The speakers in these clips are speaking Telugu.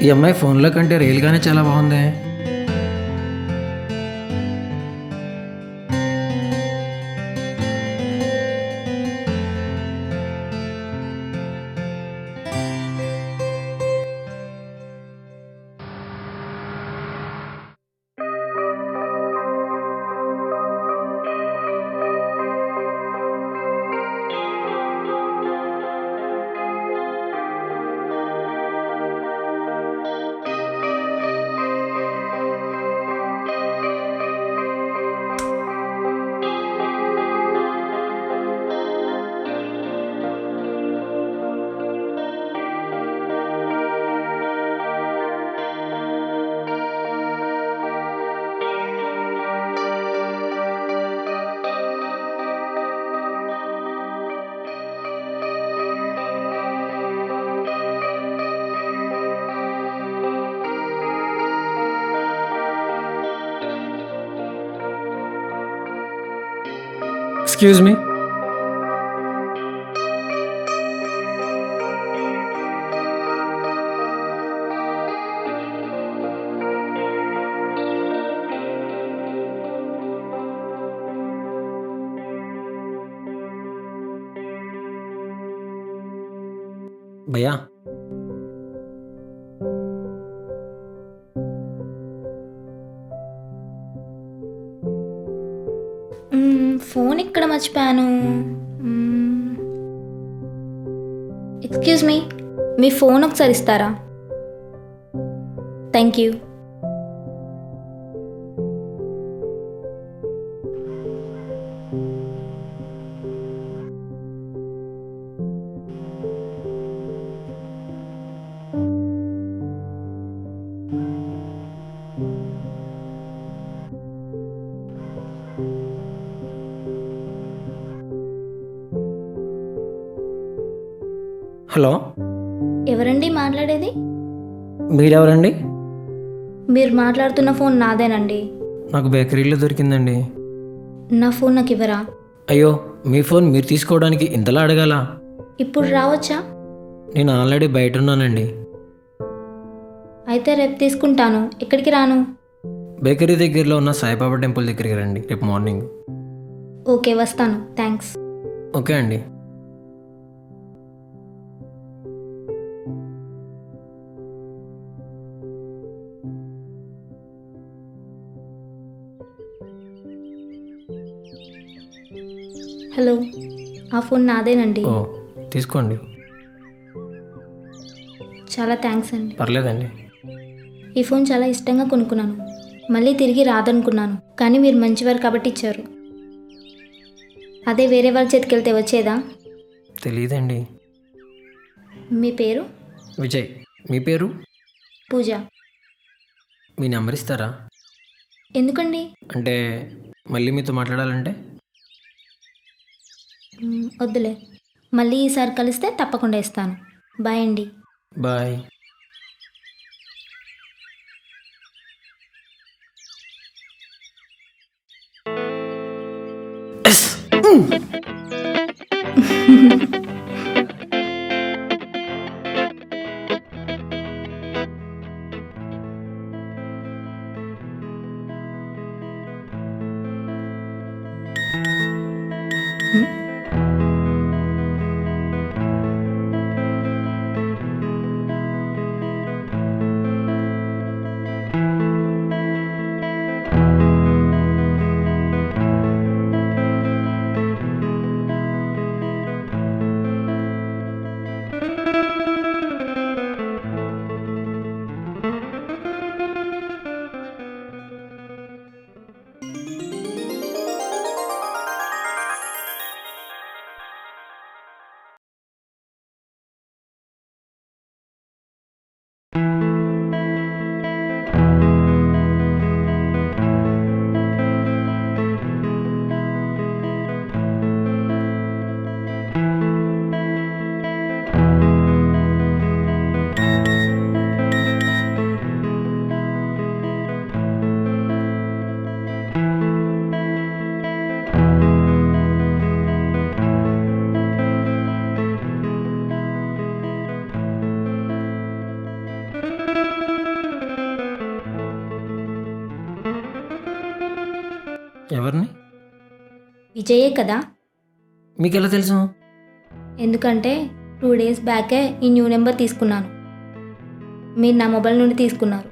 ఈ అమ్మాయి ఫోన్లో కంటే రియల్గానే చాలా బాగుంది. Excuse me. భయ్యా, ఫోన్ ఇక్కడ మర్చిపోయాను. ఎక్స్క్యూజ్ మీ, మీ ఫోన్ ఒకసారి ఇస్తారా? Thank you. హలో, ఎవరండి మాట్లాడేది? మీరెవరండి? మీరు మాట్లాడుతున్న ఫోన్ నాదేనండి. నాకు బేకరీలో దొరికిందండి. నా ఫోన్ నాకు ఇవ్వరా? అయ్యో, మీ ఫోన్ మీరు తీసుకోవడానికి ఇంతలా అడగాల? ఇప్పుడు రావచ్చా? నేను ఆల్రెడీ బయట ఉన్నానండి. అయితే రేపు తీసుకుంటాను. ఎక్కడికి రాను? బేకరీ దగ్గరలో ఉన్న సాయిబాబా టెంపుల్ దగ్గరికి రండి రేపు మార్నింగ్. ఓకే, వస్తాను. థ్యాంక్స్. ఓకే అండి. హలో, ఆ ఫోన్ నాదేనండి. ఓ, తీసుకోండి. చాలా థ్యాంక్స్ అండి. పర్లేదండి. ఈ ఫోన్ చాలా ఇష్టంగా కొనుక్కున్నాను. మళ్ళీ తిరిగి రాదనుకున్నాను, కానీ మీరు మంచివారు కాబట్టి ఇచ్చారు. అదే వేరే వాళ్ళ చేతికి వెళ్తే వచ్చేదా? తెలీదండి. మీ పేరు? విజయ్. మీ పేరు? పూజ. మీ నెంబర్ ఇస్తారా? ఎందుకండి? అంటే మళ్ళీ మీతో మాట్లాడాలంటే. వద్దులే, మళ్ళీ ఈసారి కలిస్తే తప్పకుండా ఇస్తాను. బాయ్ అండి. బాయ్. ఎవరిని? విజయే కదా. మీకు ఎలా తెలుసు? ఎందుకంటే 2 డేస్ బ్యాకే ఈ న్యూ నెంబర్ తీసుకున్నాను. మీరు నా మొబైల్ నుండి తీసుకున్నారు.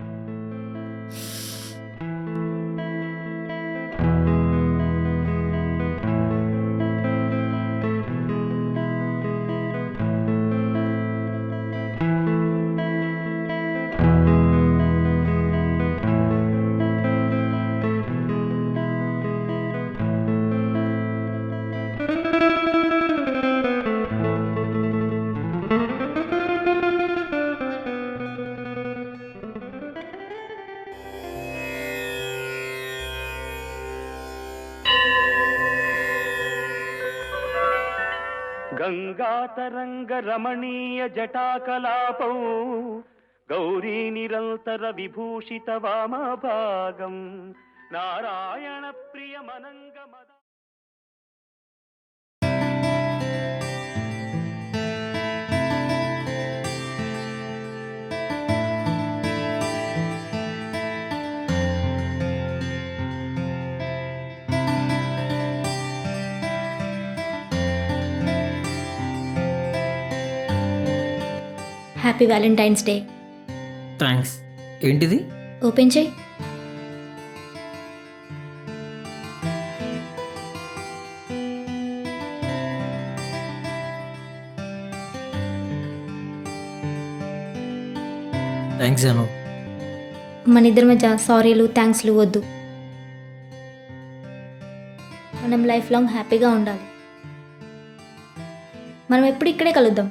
గంగాతరంగ రమణీయ జటాకలాపౌ గౌరీ నిరంతర విభూషిత వామభాగం నారాయణ ప్రియమనంగ మద. Happy Valentine's day. థ్యాంక్స్. ఏంటిది? ఓపెన్ చేయి. థ్యాంక్స్ అను. మన ఇద్దరి మధ్య సారీలు థ్యాంక్స్లు వద్దు. మనం లైఫ్ లాంగ్ హ్యాపీగా ఉండాలి. మనం ఎప్పుడు ఇక్కడే కలుద్దాం.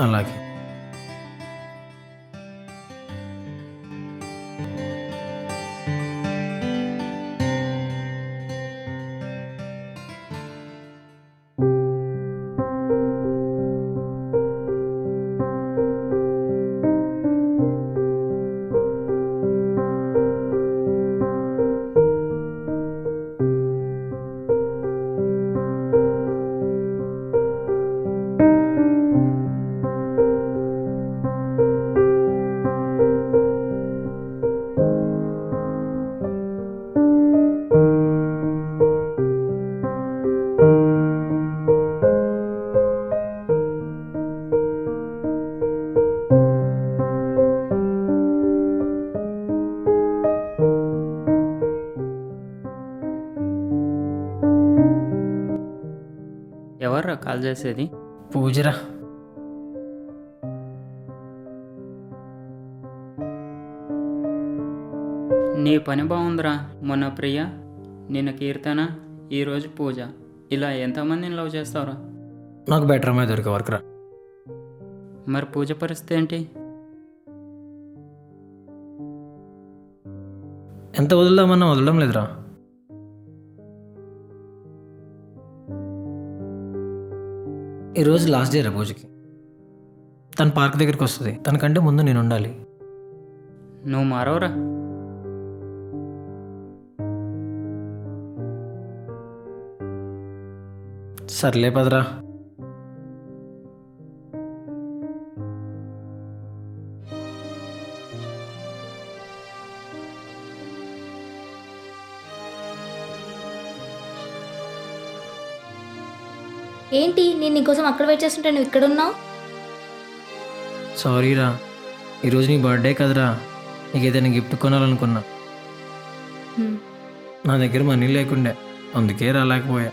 అలాగే. ఎవర్రా కాల్ చేసేది? పూజరా. నీ పని బాగుందిరా. మొన్న ప్రియ, నిన్న కీర్తన, ఈరోజు పూజ. ఇలా ఎంతమందిని లవ్ చేస్తావురా? నాకు బెటర్ అమ్మాయి దొరికే వర్క్ రా. మరి పూజ పరిస్థితి ఏంటి? ఎంత వదులుదామన్నా వదలడం లేదురా. ఈరోజు లాస్ట్ డే రా పూజకి. తను పార్క్ దగ్గరికి వస్తుంది. తనకంటే ముందు నేను ఉండాలి. నువ్వు మారవరా? సర్లే పదరా. ఏంటి, నేను నీకోసం అక్కడ వెయిట్ చేస్తుంటే నువ్వు ఇక్కడ ఉన్నావు? సారీరా, ఈరోజు నీ బర్త్డే కదరా. నీకు ఏదైనా గిఫ్ట్ కొనాలనుకున్నా. నా దగ్గర మనీ లేకుండే, అందుకే రాలేకపోయా.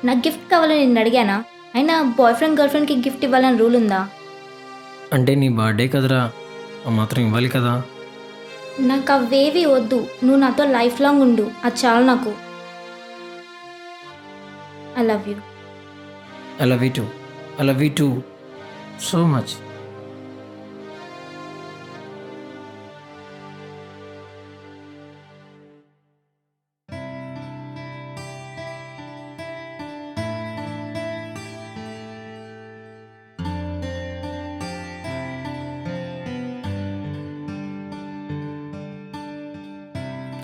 నాకు గిఫ్ట్ కావాలని నేను అడిగానా? అయినా బాయ్ ఫ్రెండ్ గర్ల్ ఫ్రెండ్కి గిఫ్ట్ ఇవ్వాలని రూల్ ఉందా? అంటే నీ బర్త్డే కదరా, ఆ మాత్రం ఇవ్వాలి కదా. నాకు అవేవి వద్దు. నువ్వు నాతో లైఫ్ లాంగ్ ఉండు, అది చాలు నాకు. I love you. I love you too. I love you too. So much.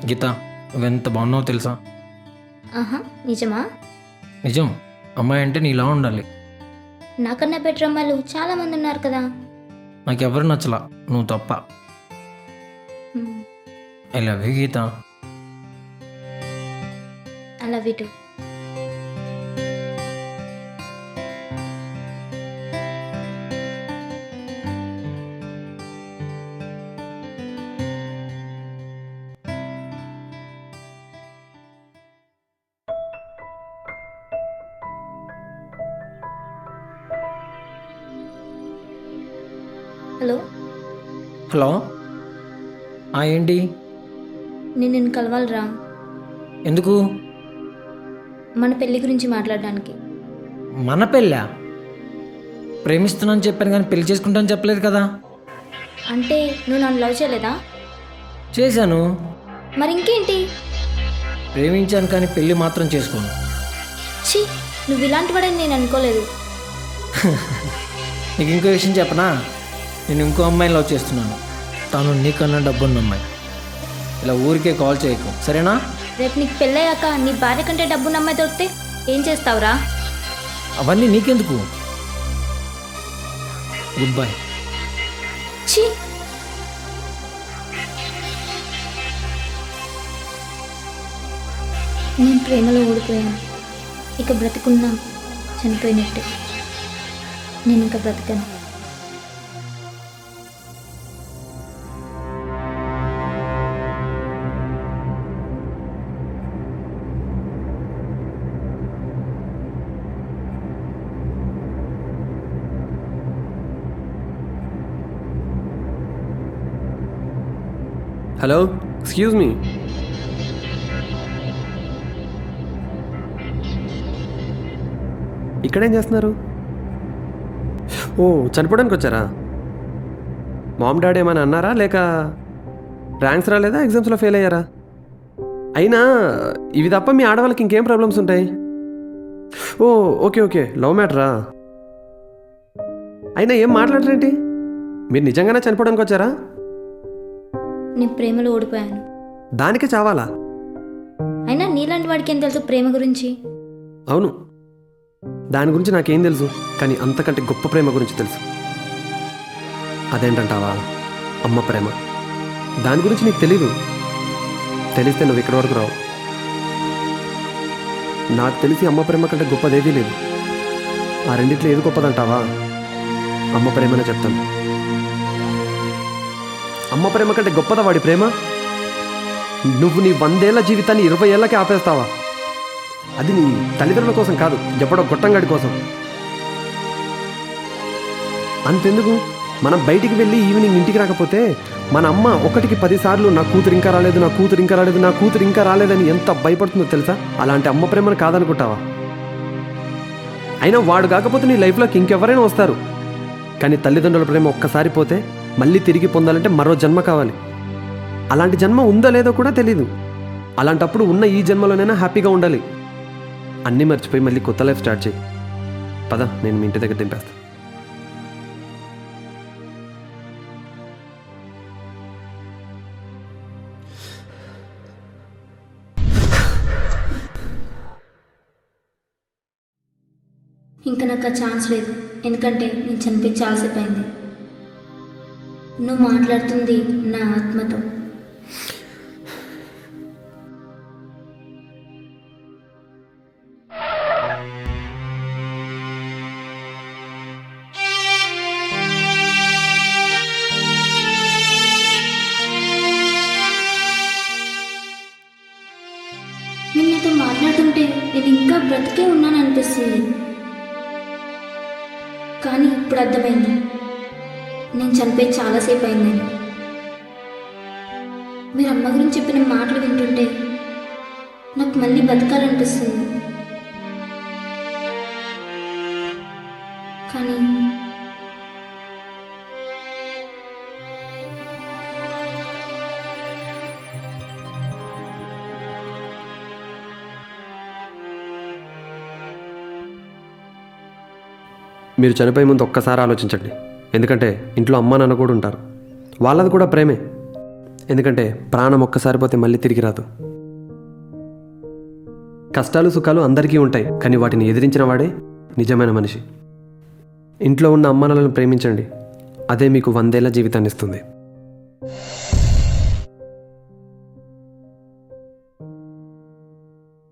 గీత, నువ్వెంత బాగున్నావు తెలుసా? ఆహా, నిజమా? నిజం. అమ్మాయి అంటే నీలా ఉండాలి. నాకన్నా బెటర్ అమ్మాయిలు చాలామంది ఉన్నారు కదా. నాకెవరు నచ్చలా, నువ్వు తప్ప. I love you Geetha. I love you too. Hello, hello. ఏంటి? నేను నిన్ను కలవాలిరా. ఎందుకు? మన పెళ్ళి గురించి మాట్లాడడానికి. మన పెళ్ళా? ప్రేమిస్తున్నాను చెప్పాను కానీ పెళ్లి చేసుకుంటాను చెప్పలేదు కదా. అంటే నువ్వు నన్ను లవ్ చేయలేదా? చేశాను. మరి ఇంకేంటి? ప్రేమించాను కానీ పెళ్ళి మాత్రం చేసుకోను. ఛీ, నువ్వు ఇలాంటి వాడని నేను అనుకోలేదు. నీకు ఇంకో విషయం చెప్పనా? నేను ఇంకో అమ్మాయిని లవ్ చేస్తున్నాను. తను నీకన్నా డబ్బున్న అమ్మాయి. ఇలా ఊరికే కాల్ చేయకు, సరేనా? రేపు నీకు పెళ్ళయ్యాక నీ భార్య కంటే డబ్బున్న అమ్మాయి దొరికితే ఏం చేస్తావురా? అవన్నీ నీకెందుకు. Good bye. ఛీ, నేను ప్రేమలో ఓడిపోయాను. ఇక బ్రతికున్నా చనిపోయినట్టే. నేను ఇంకా బ్రతకను. Hello, excuse me. ఇక్కడేం చేస్తున్నారు? ఓ, చనిపోవడానికి వచ్చారా? మామ్ డాడీ ఏమైనా అన్నారా, లేక ర్యాంక్స్ రాలేదా, ఎగ్జామ్స్లో ఫెయిల్ అయ్యారా? అయినా ఇవి తప్ప మీ ఆడవాళ్ళకి ఇంకేం ప్రాబ్లమ్స్ ఉంటాయి? ఓ, ఓకే ఓకే, లవ్ మ్యాటరా. అయినా ఏం మాట్లాడరేంటి? మీరు నిజంగానే చనిపోవడానికి వచ్చారా? నేను ప్రేమలో ఓడిపోయాను. దానికే చావాలా? అయినా నీలాంటి వాడికి ఏం తెలుసు ప్రేమ గురించి? అవును, దాని గురించి నాకేం తెలుసు, కానీ అంతకంటే గొప్ప ప్రేమ గురించి తెలుసు. అదేంటంటావా? అమ్మ ప్రేమ. దాని గురించి నీకు తెలీదు. తెలిస్తే నువ్వు ఇక్కడి వరకు రావు. నాకు తెలిసి అమ్మ ప్రేమ కంటే గొప్పదేదీ లేదు. ఆ రెండిట్లో ఏది గొప్పదంటావా? అమ్మ ప్రేమనే చెప్తాను. అమ్మ ప్రేమ కంటే గొప్పదా వాడి ప్రేమ? నువ్వు నీ 100 ఏళ్ల జీవితాన్ని 20 ఏళ్ళకే ఆపేస్తావా? అది నీ తల్లిదండ్రుల కోసం కాదు, ఎప్పుడో గొట్టంగాడి కోసం. అంతెందుకు, మనం బయటికి వెళ్ళి ఈవినింగ్ ఇంటికి రాకపోతే మన అమ్మ 1కి 10 సార్లు నా కూతురు ఇంకా రాలేదు, నా కూతురు ఇంకా రాలేదు, నా కూతురు ఇంకా రాలేదని ఎంత భయపడుతుందో తెలుసా? అలాంటి అమ్మ ప్రేమను కాదనుకుంటావా? అయినా వాడు కాకపోతే నీ లైఫ్లోకి ఇంకెవరైనా వస్తారు, కానీ తల్లిదండ్రుల ప్రేమ ఒక్కసారి పోతే మళ్ళీ తిరిగి పొందాలంటే మరో జన్మ కావాలి. అలాంటి జన్మ ఉందో లేదో కూడా తెలీదు. అలాంటప్పుడు ఉన్న ఈ జన్మలోనైనా హ్యాపీగా ఉండాలి. అన్నీ మర్చిపోయి మళ్ళీ కొత్త లైఫ్ స్టార్ట్ చేయి. పద, నేను మీ ఇంటి దగ్గర దింపేస్తాను. ఇంకా నాకు ఆ ఛాన్స్ లేదు. ఎందుకంటే నేను చనిపోయి చాలాసేపు అయింది. నువ్వు మాట్లాడుతుంది నా ఆత్మతో. నేను నాతో మాట్లాడుతుంటే నేను ఇంకా బ్రతికే ఉన్నాను అనిపిస్తుంది. కానీ ఇప్పుడు అర్థమైంది, నేను చనిపోయి చాలాసేపు అయిందని. మీరు అమ్మ గురించి చెప్పిన మాటలు వింటుంటే నాకు మళ్ళీ బతకాలనిపిస్తుంది. కానీ మీరు చనిపోయే ముందు ఒక్కసారి ఆలోచించండి. ఎందుకంటే ఇంట్లో అమ్మ నాన్న కూడా ఉంటారు. వాళ్ళది కూడా ప్రేమే. ఎందుకంటే ప్రాణం ఒక్కసారి పోతే మళ్ళీ తిరిగి రాదు. కష్టాలు సుఖాలు అందరికీ ఉంటాయి, కానీ వాటిని ఎదిరించిన వాడే నిజమైన మనిషి. ఇంట్లో ఉన్న అమ్మ నాన్నలను ప్రేమించండి. అదే మీకు 100 ఏళ్ల జీవితాన్ని ఇస్తుంది.